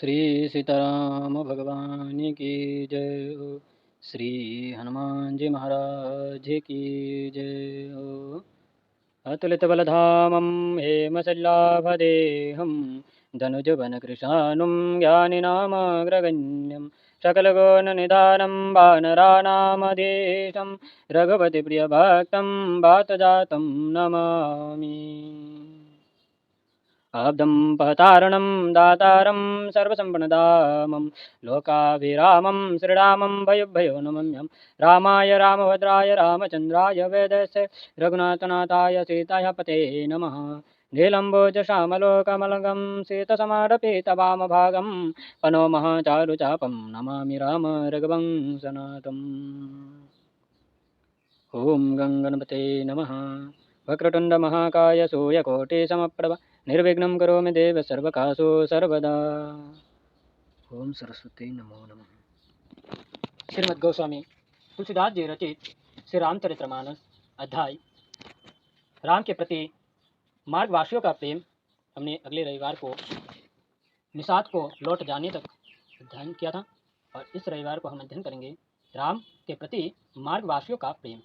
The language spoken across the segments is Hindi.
श्री सीताराम भगवान की जय हो। श्री हनुमान जी महाराज की जय हो। अतुलित बलधामं हेमशल्लाभदेहं धनुजवनकृशानुं ज्ञानिनामग्रगण्यं सकलगुणनिधानं वानराणामधीशं रघुपतिप्रियभक्तं वातजातं नमामि। अब्दं पहतारणं दातारं सर्वसम्पन्नदामं लोकाभिरामं श्रीरामं भयुभयो नमम्यं। रामाय रामभद्राय रामचन्द्राय वेदस्य रघुनाथनाथाय सीताय पते नमः। नीलम्बोजश्यामलोकमलगं सीतसमारपितवामभागं पनोमः चारुचापं नमामि राम रघुवंशनाथम्। ॐ गणपते नमः। वक्रतुण्डमहाकाय सूर्यकोटिसमप्रभ निर्विघ्नं करोमि देव सर्वकार्येषु सर्वदा। ओम सरस्वती नमो नमः। श्रीमद् गोस्वामी तुलसीदास जी रचित श्री रामचरितमानस अध्याय राम के प्रति मार्गवासियों का प्रेम हमने अगले रविवार को निषाद को लौट जाने तक अध्ययन किया था और इस रविवार को हम अध्ययन करेंगे राम के प्रति मार्गवासियों का प्रेम।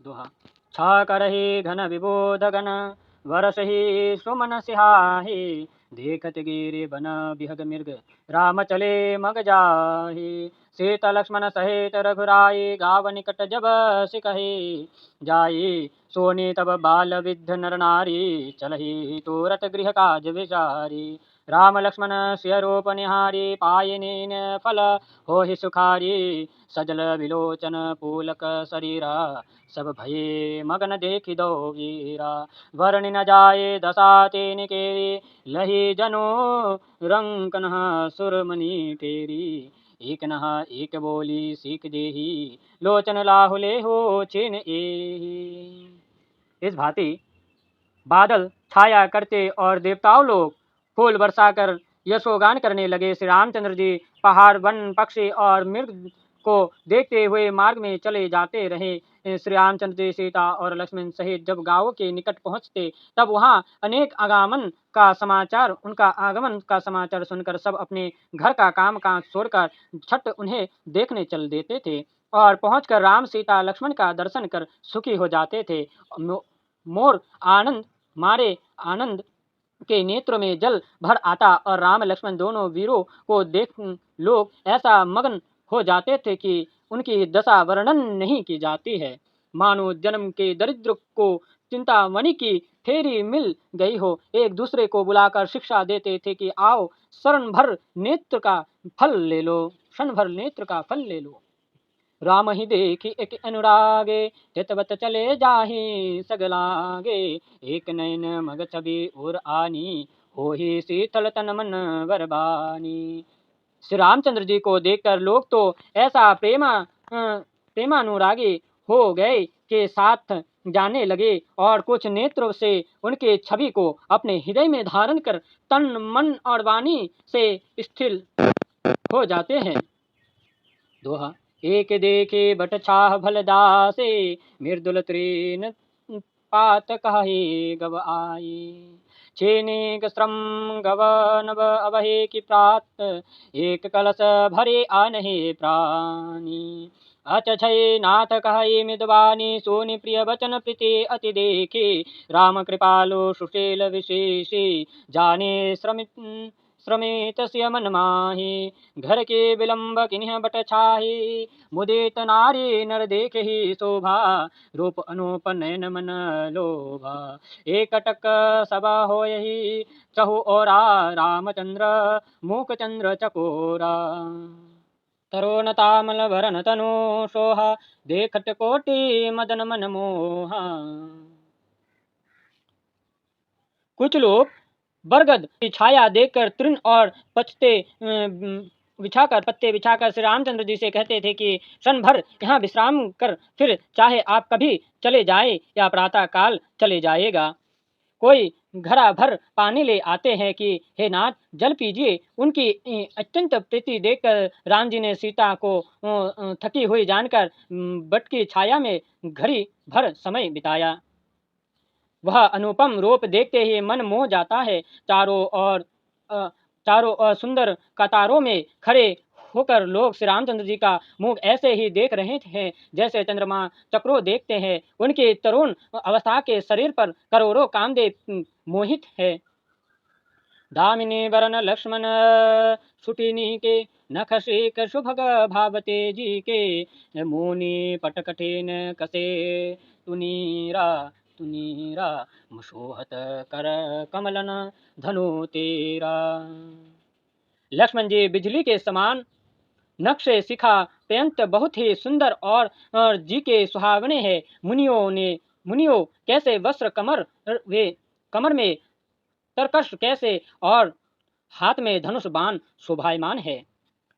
दोहा। छा करहि घन विबोध गण वरसहि सुमन सिहाहि देखत गिरि बन बिहग मिर्ग राम चले मग जाहि। सीता लक्ष्मण सहित रघुराई गाव निकट जब सिकहि जाई सोनी तब बाल विद्ध नर नारी चलहि तोरत गृह काज विचारी। राम लक्ष्मण सिय रूप निहारी पायनीन फल होहि सुखारी सजल विलोचन पूलक शरीरा सब भये मगन देखि दो वीरा। वर्णि न जाए दशा तेन केरी लही जनो रंकन सुरमणि तेरी। एक नहा एक बोली सीख देही लोचन लाहुले हो छिन एही। इस भांति बादल छाया करते और देवताओं लोग फूल बरसाकर यशोगान करने लगे। श्री रामचंद्र जी पहाड़ वन पक्षी और मृग को देखते हुए मार्ग में चले जाते रहे। श्री रामचंद्र जी सीता और लक्ष्मण सहित जब गांव के निकट पहुंचते तब वहां उनका आगमन का समाचार सुनकर सब अपने घर का काम काज छोड़कर छठ उन्हें देखने चल देते थे और पहुंचकर राम सीता लक्ष्मण का दर्शन कर सुखी हो जाते थे। मोर आनंद के नेत्रों में जल भर आता और राम लक्ष्मण दोनों वीरों को देख लोग ऐसा मगन हो जाते थे कि उनकी दशा वर्णन नहीं की जाती है। मानो जन्म के दरिद्र को चिंतामणि की फेरी मिल गई हो। एक दूसरे को बुलाकर शिक्षा देते थे कि आओ क्षण भर नेत्र का फल ले लो। राम ही देखी एक अनुरागे चितवत चले जाहि सगलागे। एक नयन मग छवि और आनी हो ही शीतल तन मन बरबानी। श्री रामचंद्र जी को देखकर लोग तो ऐसा प्रेमानुरागी हो गए के साथ जाने लगे और कुछ नेत्रों से उनके छवि को अपने हृदय में धारण कर तन मन और वाणी से स्थिर हो जाते हैं। दोहा। एक देखे बट छाह भल दासे मृदुल तृण पात कहे गव आई। छेने श्रम गव नव अवहे की प्रात एक कलश भरे आनहे प्राणी। अचछय नाथ कहे मिदवानी सोनि प्रिय वचन प्रीति अति देखे। राम कृपालो सुशील विशेषी जाने श्रमित सिय मन माही। घर के विलंब किन्ह बट छाही मुदित नारी नर देख ही शोभा। रूप अनूप नयन मन लोभा एक टक सभा हो यही चहु ओरा। रामचंद्र मूक चंद्र चकोरा तरुण तामल भरन तनु सोहा। देखत कोटि मदन मन मोहा। कुछ लोग बरगद की छाया देखकर तृण और पत्ते बिछाकर श्री रामचंद्र जी से कहते थे कि क्षण भर यहाँ विश्राम कर फिर चाहे आप कभी चले जाए या प्रातः काल चले जाएगा। कोई घड़ा भर पानी ले आते हैं कि हे नाथ जल पीजिए। उनकी अत्यंत प्रीति देखकर राम जी ने सीता को थकी हुई जानकर बट की छाया में घड़ी भर समय बिताया। वह अनुपम रूप देखते ही मन मोह जाता है। चारों ओर चारों ओर सुंदर कतारों में खड़े होकर लोग श्री रामचंद्र जी का मुख ऐसे ही देख रहे थे जैसे चंद्रमा चक्रों देखते हैं। उनके तरुण अवस्था के शरीर पर करोड़ों कामदेव मोहित है। दामिनी वरण लक्ष्मण सुटिनी के नख शेख सुभग भावते जी के मुनि पट कठिन कसे तुनीरा तुनीरा मुसोहत कर कमलन धनु तेरा। लक्ष्मण जी बिजली के समान नक्शे शिखा पर्यंत बहुत ही सुंदर और जी के सुहावने हैं। मुनियों कैसे वस्त्र कमर में तरकश कैसे और हाथ में धनुष बाण शोभायमान है।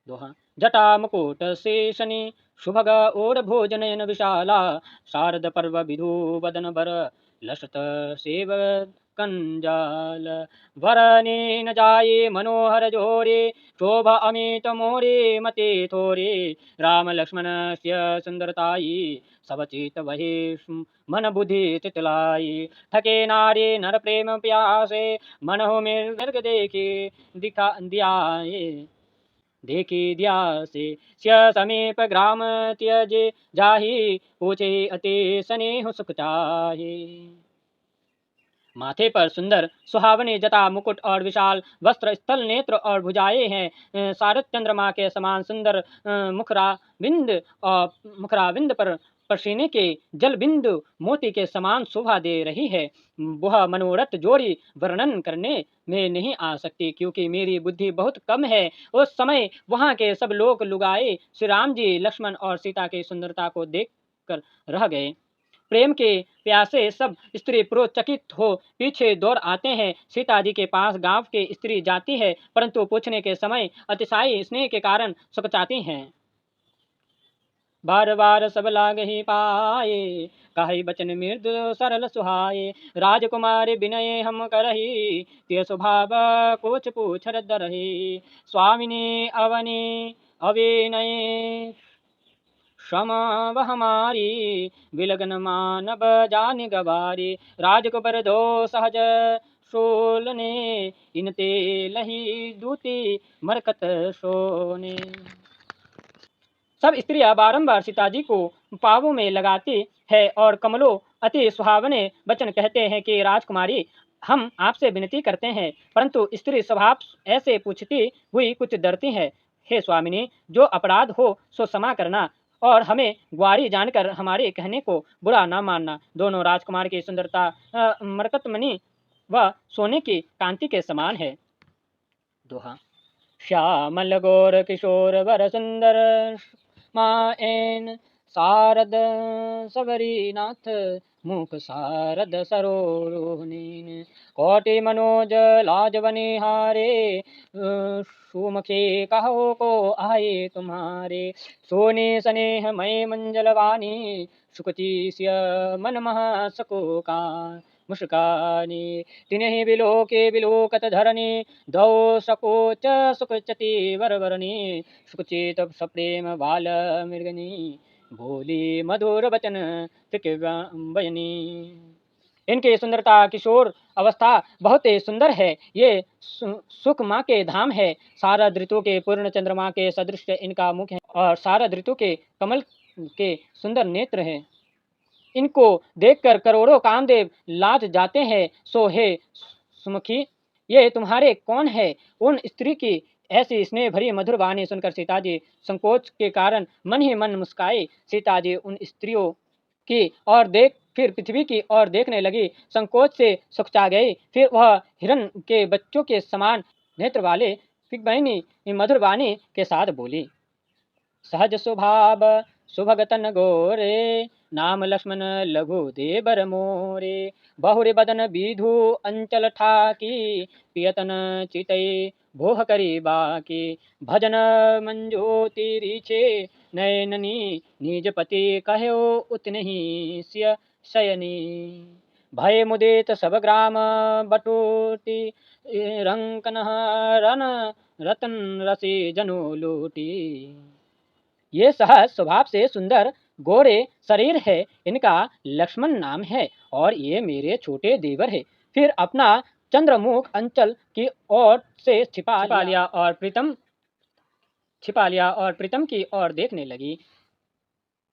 दोहा जटा मुकुट से शनि सुभग ओर भोजनयन विशाला शारद पर्व विधु वदन बर लसत सेव कंजाल वरने न जाये मनोहर जोरे शोभ अमित मोरे मते थोरे राम लक्ष्मण स्य सुंदरताई सब चित वही मन बुद्धि चितलाई थके नारी नर प्रेम प्यासे मन हो मृग देखी दिया से स्य समीप ग्राम त्यजे जाहि पूछे अति स्नेह सुख चाहे। माथे पर सुंदर सुहावने जटा मुकुट और विशाल वस्त्र स्थल नेत्र और भुजाएं हैं। शारद चंद्रमा के समान सुंदर मुखराविंद पर पसीने के जल बिंदु मोती के समान शोभा दे रही है। वह मनोरथ जोड़ी वर्णन करने में नहीं आ सकती क्योंकि मेरी बुद्धि बहुत कम है। उस समय वहां के सब लोग लुगाए श्री राम जी लक्ष्मण और सीता की सुंदरता को देख कर रह गए। प्रेम के प्यासे सब स्त्री पुरुष चकित हो पीछे दौड़ आते हैं। सीता जी के पास गांव के स्त्री जाती है परंतु पूछने के समय अतिशायी स्नेह के कारण सकचाती हैं। बार बार सब लाग ही पाए कही बचन मृदु सरल सुहाए राजकुमारी विनय हम करही ते स्वभाव कोच पूछ रही स्वामिनी अवनी अविनय क्षमा हमारी विलग्न मानव जान गवारी राजकुबर दो सहज सोलने इनते लही दूती मरकत सोने। सब स्त्रियां बारंबार सीता जी को पावों में लगाती है और कमलों अति सुहावने वचन कहते हैं कि राजकुमारी हम आपसे विनती करते हैं। परंतु स्त्री स्वभाव ऐसे पूछती हुई कुछ डरती है। हे स्वामिनी जो अपराध हो सो क्षमा करना और हमें ग्वारी जानकर हमारे कहने को बुरा न मानना। दोनों राजकुमार की सुंदरता मरकतमणि व सोने की कांति के समान है। दोहा श्यामल गौर किशोर वर सुंदर माएन शारद सबरीनाथ मुख शारद सरोरुहनीन कोटि मनोज लाजवनिहारे सुमुखे कहो को आए तुम्हारे सोने स्नेह मय मंजलवानी सुकुची मन महा सको का मुस्कानी तिन्हि बिलोके बिलोकत धरणी दौ सकोच सुखचति वरवरणी सुखचित सप्रेम बाल मृगनी बोली मधुर वचन बयनी। इनकी सुंदरता किशोर अवस्था बहुत ही सुंदर है। ये सुख माँ के धाम है। शारद ऋतु के पूर्ण चंद्रमा के सदृश इनका मुख है और शारद ऋतु के कमल के सुंदर नेत्र है। इनको देखकर करोड़ों कामदेव लाज जाते हैं। सो हे सुमुखी ये तुम्हारे कौन है। उन स्त्री की ऐसी स्नेह भरी मधुर वाणी सुनकर सीता जी संकोच के कारण मन ही मन मुस्काई। सीता जी उन स्त्रियों की और फिर पृथ्वी की ओर देखने लगी। संकोच से सुखचा गई। फिर वह हिरण के बच्चों के समान नेत्र वाले पिगबैनी मधुर वाणी के साथ बोली। सहज स्वभाव सुभगतन गोरे नाम लक्ष्मण लघु देबर मोरे बहुरे बदन विधु अंचल ठाकी पियतन चितई भोह करी बाकी भजन मंजोति रीछे नयननी निज पति कहो उतनहि सिय शयनी भय मुदित सब ग्राम बटोटी रंकन रन रतन रसी जनु लूटी। ये सहज स्वभाव से सुंदर गोरे शरीर है। इनका लक्ष्मण नाम है और ये मेरे छोटे देवर है। फिर अपना चंद्रमुख अंचल की ओर से छिपा लिया और प्रीतम की ओर देखने लगी।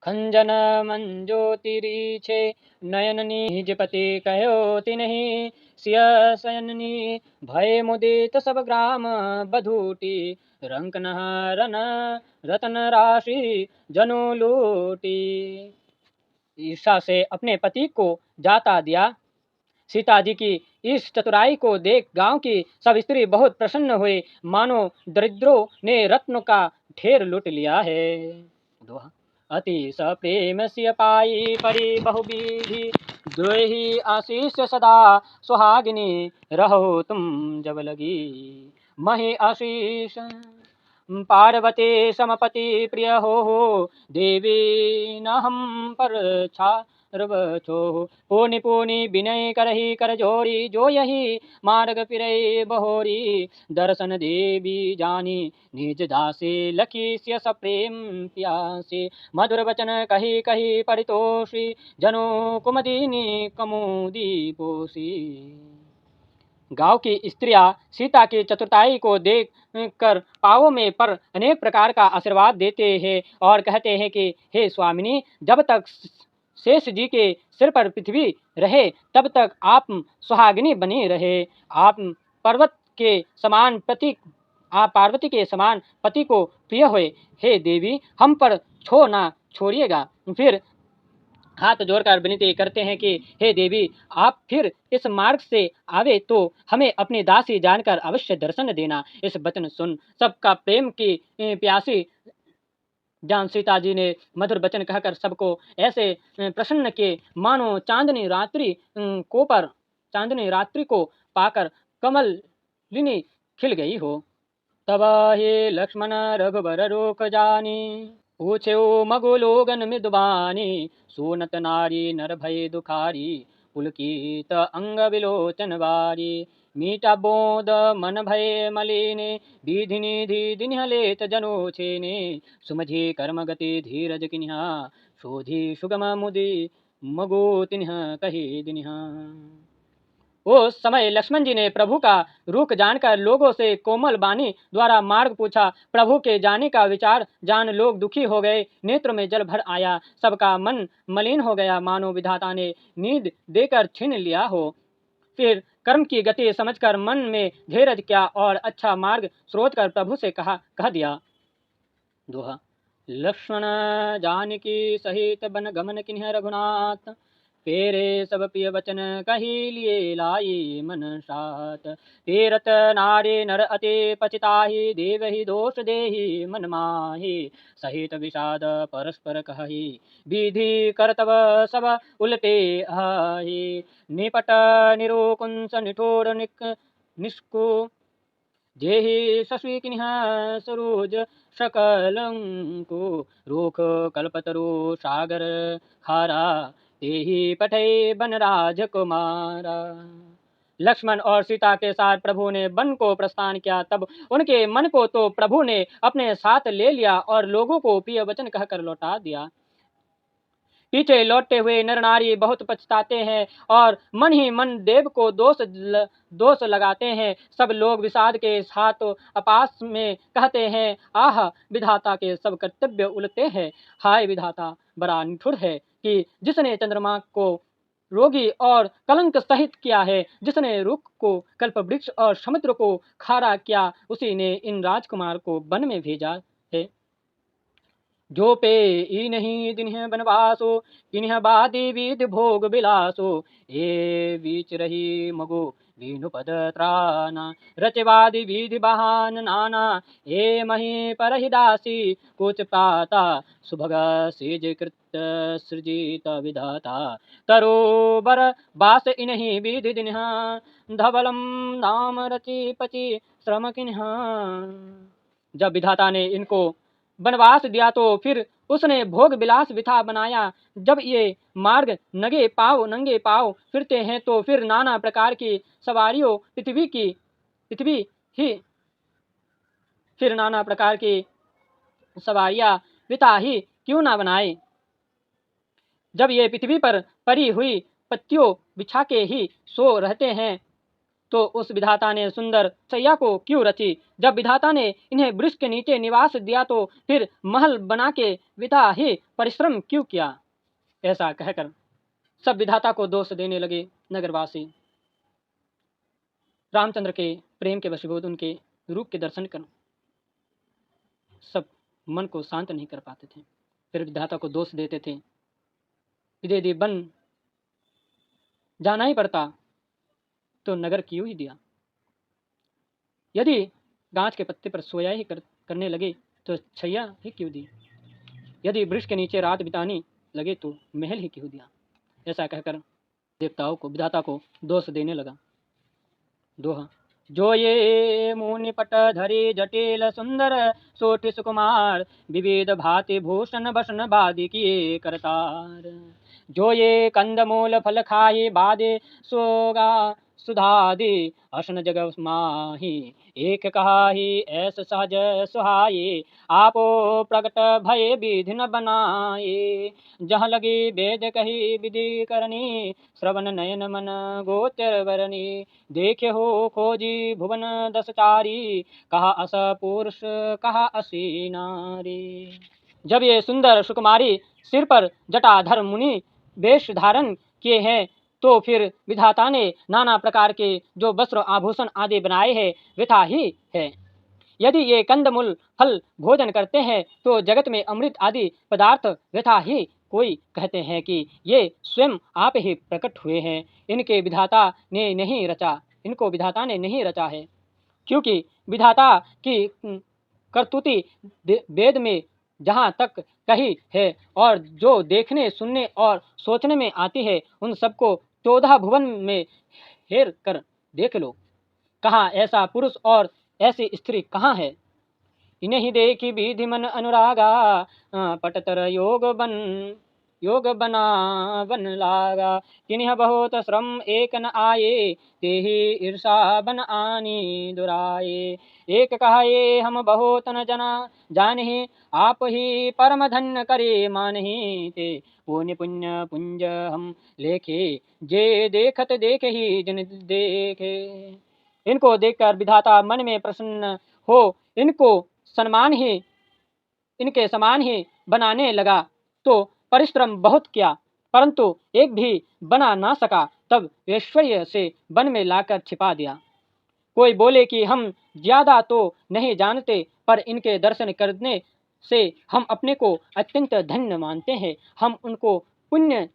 खंजन मंजोतिरीछे नयन निजपति कहो तिन्हि सिय सयननी भय मुदित सब ग्राम बधूटी रंक नहरन रतन राशि जनु लूटी। ईर्षा से अपने पति को जाता दिया। सीता जी की इस चतुराई को देख गांव की सब स्त्री बहुत प्रसन्न हुई, मानो दरिद्रों ने रत्न का ढेर लूट लिया है। दोहा। अति सप्रेम सिय पाई परी बहुविधि द्रोही आशीष सदा सुहागिनी रहो तुम जब लगी मही आशीष पार्वती समपति प्रिय हो देवी न हम पर छो पूनि पूनि विनय करही कर जोरी जो यही मार्ग फिरे बहोरी दर्शन देवी जानी निज दासी लखी सिय सप्रेम प्यासी मधुर वचन कही कही परितोषी जनो कुमदिनी कमुदी पोषी। गांव की स्त्रियां सीता की चतुराई को देख कर पावों में पर अनेक प्रकार का आशीर्वाद देते हैं और कहते हैं कि हे स्वामिनी, जब तक शेष जी के सिर पर पृथ्वी रहे तब तक आप सुहागिनी बनी रहे। आप पार्वती के समान पति को प्रिय हुए। हे देवी, हम पर छो ना छोड़िएगा। फिर हाथ जोड़कर विनती करते हैं कि हे देवी, आप फिर इस मार्ग से आवे तो हमें अपनी दासी जानकर अवश्य दर्शन देना। इस वचन सुन सबका प्रेम की प्यासी जान सीता जी ने मधुर वचन कहकर सबको ऐसे प्रसन्न किए मानो चांदनी रात्रि को पाकर कमलिनी खिल गई हो। तब हे लक्ष्मण रघुबर रोक जानी पूछे मगो लोगन मृदुबानी सोनत नारी नर भय दुखारी पुलकित अंग विलोचन वारी मीठा बोध मन भय मलिने विधि निधि दिन्ह लेत जनो छेने सुमझी कर्म गति धीरज किन्हा शोधी सुगम मुदि मगो तिन्ह कही दिन्हा। उस समय लक्ष्मण जी ने प्रभु का रुख जानकर लोगों से कोमल वाणी द्वारा मार्ग पूछा। प्रभु के जाने का विचार जान लोग दुखी हो गए, नेत्र में जल भर आया, सबका मन मलिन हो गया, मानो विधाता ने नींद देकर छीन लिया हो। फिर कर्म की गति समझकर मन में धीरज किया और अच्छा मार्ग स्रोत कर प्रभु से कह दिया। दोहा। लक्ष्मण जानकी सहित बन गमन किन्ह रघुनाथ पेरे सब प्रिय वचन कही लिए लाई मन सात तीरथ नारी नर अति पचिताही देव ही दोष देही मन माही सहित विषाद परस्पर कही विधि करतव सब उलटे आही निपट निरोकुंस निठोर निष्को जेहि सस्वी किन्हा सरोज सकलंको रोख कल्पतरु सागर खारा तेहि पठे बनराज कुमारा। लक्ष्मण और सीता के साथ प्रभु ने वन को प्रस्थान किया। तब उनके मन को तो प्रभु ने अपने साथ ले लिया और लोगों को प्रिय वचन कहकर लौटा दिया। पीछे लौटते हुए नर नारी बहुत पछताते हैं और मन ही मन देव को दोष लगाते हैं। सब लोग विषाद के साथ अपास में कहते हैं, आह, विधाता के सब कर्तव्य उलटे हैं। हाय विधाता, बड़ा निठुर है कि जिसने चंद्रमा को रोगी और कलंक सहित किया है, जिसने रुख को कल्प वृक्ष और समुद्र को खारा किया, उसी ने इन राजकुमार को वन में भेजा है। जो पे ई नहीं दिन्ह बनवासो किन्ह बादी विधि भोग बिलासो ए बीच रही मगो दीनु पद त्राना रचवादि विधि बहान नाना ए मही परहिदासी कुछ पाता सुभग सेज कृत सृजित विधाता तरोबर बास इन्हीं विधि दिन्हा धवलम नाम रचि पचि श्रम किन्हा। जब विधाता ने इनको वनवास दिया तो फिर उसने भोग विलास विथा बनाया। जब ये मार्ग नंगे पांव फिरते हैं तो फिर नाना प्रकार की सवारियों नाना प्रकार की सवारियां विथा ही क्यों ना बनाए। जब ये पृथ्वी पर पड़ी हुई पत्तियों बिछा के ही सो रहते हैं तो उस विधाता ने सुंदर शैया को क्यों रची? जब विधाता ने इन्हें वृक्ष के नीचे निवास दिया तो फिर महल बना के वृथा ही परिश्रम क्यों किया? ऐसा कहकर सब विधाता को दोष देने लगे। नगरवासी रामचंद्र के प्रेम के वशीभूत उनके रूप के दर्शन कर सब मन को शांत नहीं कर पाते थे। फिर विधाता को दोष देते थे। यदि बन जाना ही पड़ता तो नगर क्यों ही दिया? यदि गांच के पत्ते पर सोया ही करने लगे तो छैया ही क्यों दी? यदि वृक्ष के नीचे रात बितानी लगे तो महल ही क्यों दिया? ऐसा कहकर देवताओं को विधाता को दोष देने लगा। दोहा। जो ये मुनि पट धरी जटिल सुंदर सोटि सुकुमार विविध भांति भूषण भसन बादि किए करतार। जो ये कंदमूल फल खाई बादे सोगा सुधादि असन जग माही एक कहाही ऐस सहज सुहाये आपो प्रकट भय विधि न बनाए। जहाँ लगी वेद कही विधि करनी श्रवण नयन मन गोचर वरनी। देखे हो खोजी भुवन दस चारी कहा अस पुरुष कहा असी नारी। जब ये सुंदर सुकुमारी सिर पर जटाधर मुनि वेश धारण किए हैं तो फिर विधाता ने नाना प्रकार के जो वस्त्र आभूषण आदि बनाए हैं वृथा ही है। यदि ये कंदमूल फल भोजन करते हैं तो जगत में अमृत आदि पदार्थ वृथा ही। कोई कहते हैं कि ये स्वयं आप ही प्रकट हुए हैं, इनको विधाता ने नहीं रचा है। क्योंकि विधाता की करतुति वेद में जहाँ तक कही है और जो देखने सुनने और सोचने में आती है उन सबको 14 भुवन में हेर कर देख लो। कहाँ ऐसा पुरुष और ऐसी स्त्री कहाँ है? इन्हें ही देखी विधि मन अनुरागा पटतर योग बना बन लागा। किन्ह बहुत श्रम एक न आए ते ही ईर्षा बन आनी दुराए। एक कहाये हम बहुत न जना जानहि आप ही परम धन्य करे मानहि। ते पुण्य पुण्य पुंज हम लेखे जे देखत देखे ही जिन देखे। इनको देखकर विधाता मन में प्रसन्न हो इनके समान ही बनाने लगा तो परिश्रम बहुत किया परंतु एक भी बना ना सका। तब ऐश्वर्य से वन में लाकर छिपा दिया। कोई बोले कि हम ज्यादा तो नहीं जानते पर इनके दर्शन करने से हम अपने को अत्यंत धन्य मानते हैं। हम उनको पुण्य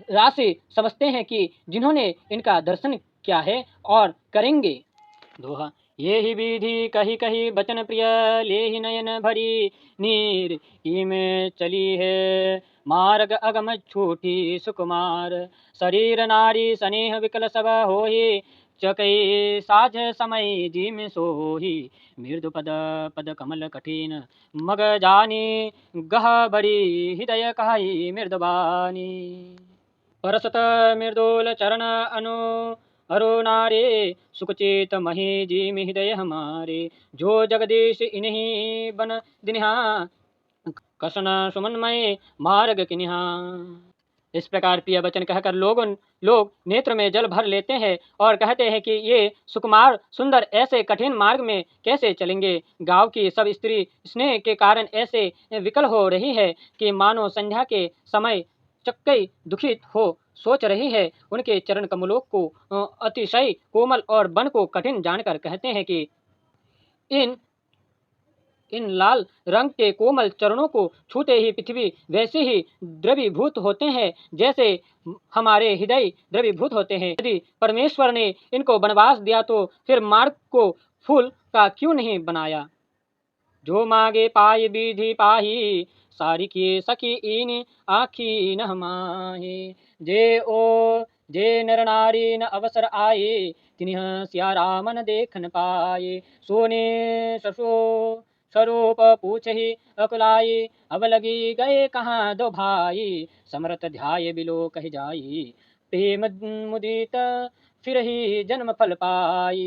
राशि समझते हैं कि जिन्होंने इनका दर्शन किया है और करेंगे। दोहा। ये ही विधि कही कही बचन प्रिय ले ही नयन भरी नीर। में चली है मार्ग अगम छूटी सुकुमार। शरीर नारी स्नेह विकल सब होहि चकई साझ समय जी में सोही। मृदु पद पद कमल कठिन मग जानी गह बड़ी हृदय कहाई मृदबानी। परसत मृदुल चरण अरो नारे सुखचेत मही जी में हृदय हमारे। जो जगदीश इन्हीं बन दिन्हा कसन सुमनमय मार्ग किन्हा। इस प्रकार प्रिय वचन कहकर लोग नेत्र में जल भर लेते हैं और कहते हैं कि ये सुकुमार सुंदर ऐसे कठिन मार्ग में कैसे चलेंगे। गांव की सब स्त्री स्नेह के कारण ऐसे विकल हो रही है कि मानो संध्या के समय चक्कई दुखित हो सोच रही है। उनके चरण कमलों को अतिशय कोमल और वन को कठिन जानकर कहते हैं कि इन लाल रंग के कोमल चरणों को छूते ही पृथ्वी वैसे ही द्रवीभूत होते हैं जैसे हमारे हृदय द्रवीभूत होते हैं। यदि परमेश्वर ने इनको वनवास दिया तो फिर मार्ग को फूल का क्यों नहीं बनाया। जो मांगे पाए विधि पाही सारी की सखी इन आखी न माहे। जे नर नारी न अवसर आए तिन्ह सिया राम न देखन पाए। सोने स्वरूप पूछहि अकुलाई अब लगी गए कहाँ दो भाई। समरथ ध्याय बिलो कह जाई प्रेम मुदित फिर ही जन्म फल पाई।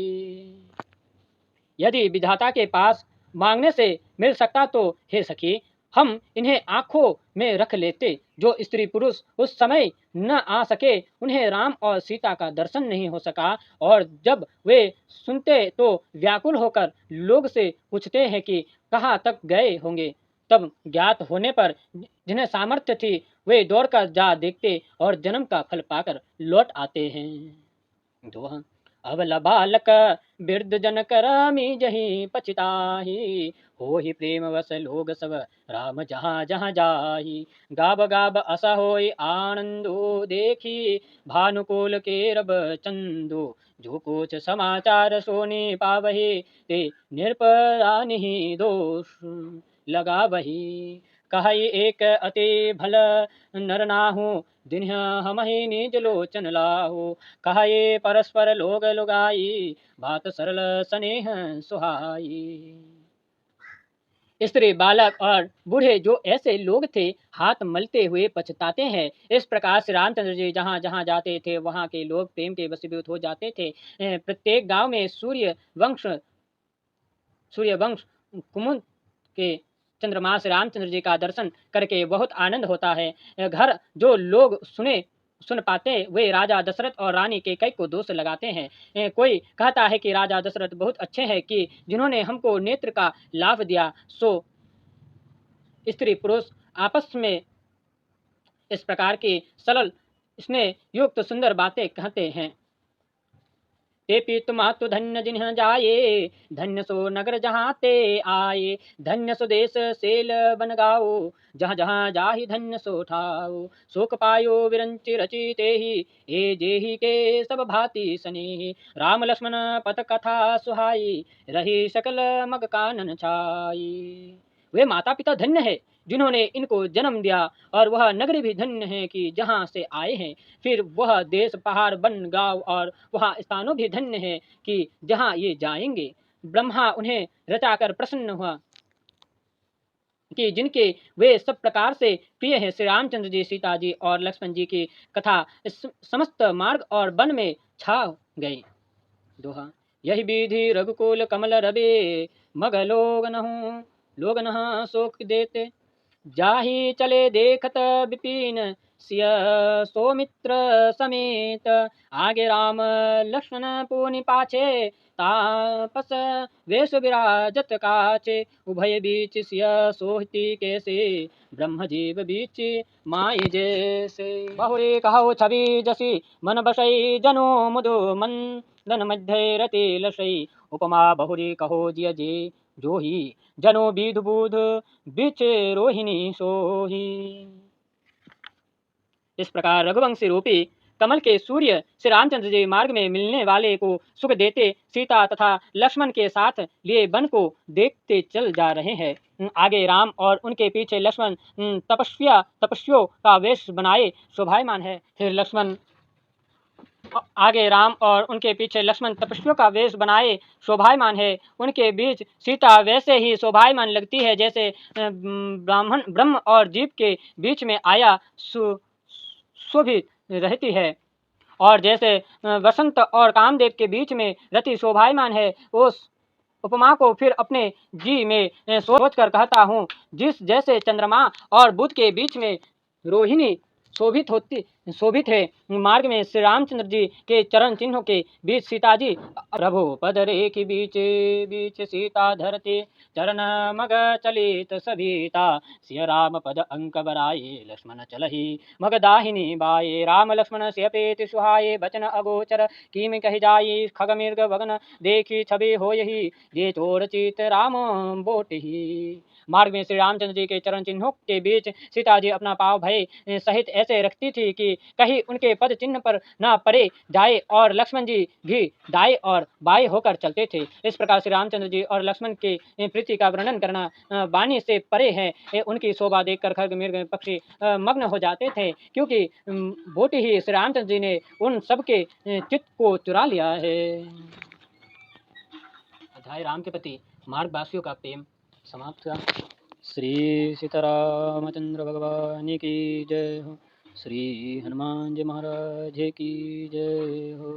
यदि विधाता के पास मांगने से मिल सकता तो हे सखी हम इन्हें आँखों में रख लेते। जो स्त्री पुरुष उस समय न आ सके, उन्हें राम और सीता का दर्शन नहीं हो सका, और जब वे सुनते तो व्याकुल होकर लोग से पूछते हैं कि कहाँ तक गए होंगे। तब ज्ञात होने पर जिन्हें सामर्थ्य थी, वे दौड़कर जा देखते और जन्म का फल पाकर लौट आते हैं। दोहा। अबला बालक वृद्ध जन करामी जही पछताही, हो ही प्रेम वस लोग सब राम जहाँ जहाँ जाही। गाब गाब असा होई आनंदो देखी, भानुकुल के रब चंदो जो कुछ समाचार सोनी पावही, ते निरपरानि दोष लगा वही। कहि एक अति भल नर नाहु, दिन हमहि निज लोचन लाहु। कहे परस्पर लोग लुगाई, बात सरल स्नेह सुहाई। स्त्री, बालक और बूढ़े जो ऐसे लोग थे, हाथ मलते हुए पछताते हैं। इस प्रकार श्री रामचंद्र जी जहाँ जहाँ जाते थे, वहाँ के लोग प्रेम के वशीभूत हो जाते थे। प्रत्येक गांव में सूर्य वंश कुमुद के चंद्रमा श्री रामचंद्र जी का दर्शन करके बहुत आनंद होता है। घर जो लोग सुन पाते, वे राजा दशरथ और रानी कैकेयी को दोष लगाते हैं। कोई कहता है कि राजा दशरथ बहुत अच्छे हैं कि जिन्होंने हमको नेत्र का लाभ दिया। सो स्त्री पुरुष आपस में इस प्रकार की सरल स्नेह युक्त सुंदर बातें कहते हैं। ते पीतु मातु धन्य जिन्ह जाए, धन्य सो नगर जहाँ ते आए। धन्य सो देश सेल बन गाओ, जहाँ जहाँ जाहि धन्य सो ठाओ। शोक पायो विरंचि रचि तेहि, ए जेहि के सब भांति स्नेहि। राम लक्ष्मण पथ कथा सुहाई, रही सकल मग कानन छाई। वे माता पिता धन्य है जिन्होंने इनको जन्म दिया, और वह नगरी भी धन्य है कि जहाँ से आए हैं। फिर वह देश, पहाड़, वन, गांव और वहाँ स्थानों भी धन्य है कि जहाँ ये जाएंगे। ब्रह्मा उन्हें रचाकर प्रसन्न हुआ कि जिनके वे सब प्रकार से प्रिय हैं। श्री रामचंद्र जी, सीता जी और लक्ष्मण जी की कथा इस समस्त मार्ग और वन में छा गई। दोहा। यही विधि रघुकुल कमल रबे, मग लोग नह शोक देते। जाहि चले देखत विपिन, सिय सौमित्र समेत। आगे राम लक्ष्मण पुनि पाछे, तापस वेश विराजत काचे। उभय बीच सिय सोहती कैसे, ब्रह्म जीव बीच माई जैसे। बहुरी कहो छवि जसी, मन बसई जनो मुदु मंदन मध्य रति लसई। उपमा बहुरी कहो जिय जी, जोही जनो बीध बूध बीच रोहिणी सोही। इस प्रकार रघुवंशी रूपी कमल के सूर्य श्री रामचंद्र जी मार्ग में मिलने वाले को सुख देते सीता तथा लक्ष्मण के साथ लिए वन को देखते चल जा रहे हैं। आगे राम और उनके पीछे लक्ष्मण तपस्वियों का वेश बनाए शोभायमान है। फिर आगे राम और उनके पीछे लक्ष्मण तपस्वियों का वेश बनाए शोभायमान है। उनके बीच सीता वैसे ही शोभायमान लगती है जैसे ब्रह्म और जीव के बीच में आया शोभित रहती है, और जैसे वसंत और कामदेव के बीच में रति शोभायमान है। उस उपमा को फिर अपने जी में सोचकर कहता हूँ। जिस जैसे चंद्रमा और बुध के बीच में रोहिणी शोभित है, मार्ग में श्री रामचंद्र जी के चरण चिन्हों के बीच सीता जी। रघुपद रेख बीच बीच सीता धरती, चरण मग चलित सभीता। सिय राम पद अंक बराये, लक्ष्मण चलहि मग दाहिनी बाये। राम लक्ष्मण सिय पेति सुहाये, बचन अगोचर कीम कहि जाई। खग मृग वगन देखी छवि होयहि, जे चोर चित राम बोटहि। मार्ग में श्री रामचंद्र जी के चरण चिन्हों के बीच सीता जी अपना पाँव भय सहित ऐसे रखती थी कि कहीं उनके पद चिन्ह पर न पड़े जाए, और लक्ष्मण जी भी दाएं और बाएं होकर चलते थे। इस प्रकार श्री रामचंद्र जी और लक्ष्मण की प्रीति का वर्णन करना वाणी से परे है। उनकी शोभा देखकर खग मृग पक्षी मग्न हो जाते थे, क्योंकि बोट ही श्री रामचंद्र जी ने उन सबके चित्त को चुरा लिया है। अध्याय राम के प्रति मार्गवासियों का प्रेम समाप्त हुआ। श्री सीतारामचंद्र भगवान की जय हो। श्री हनुमान जी महाराज की जय हो।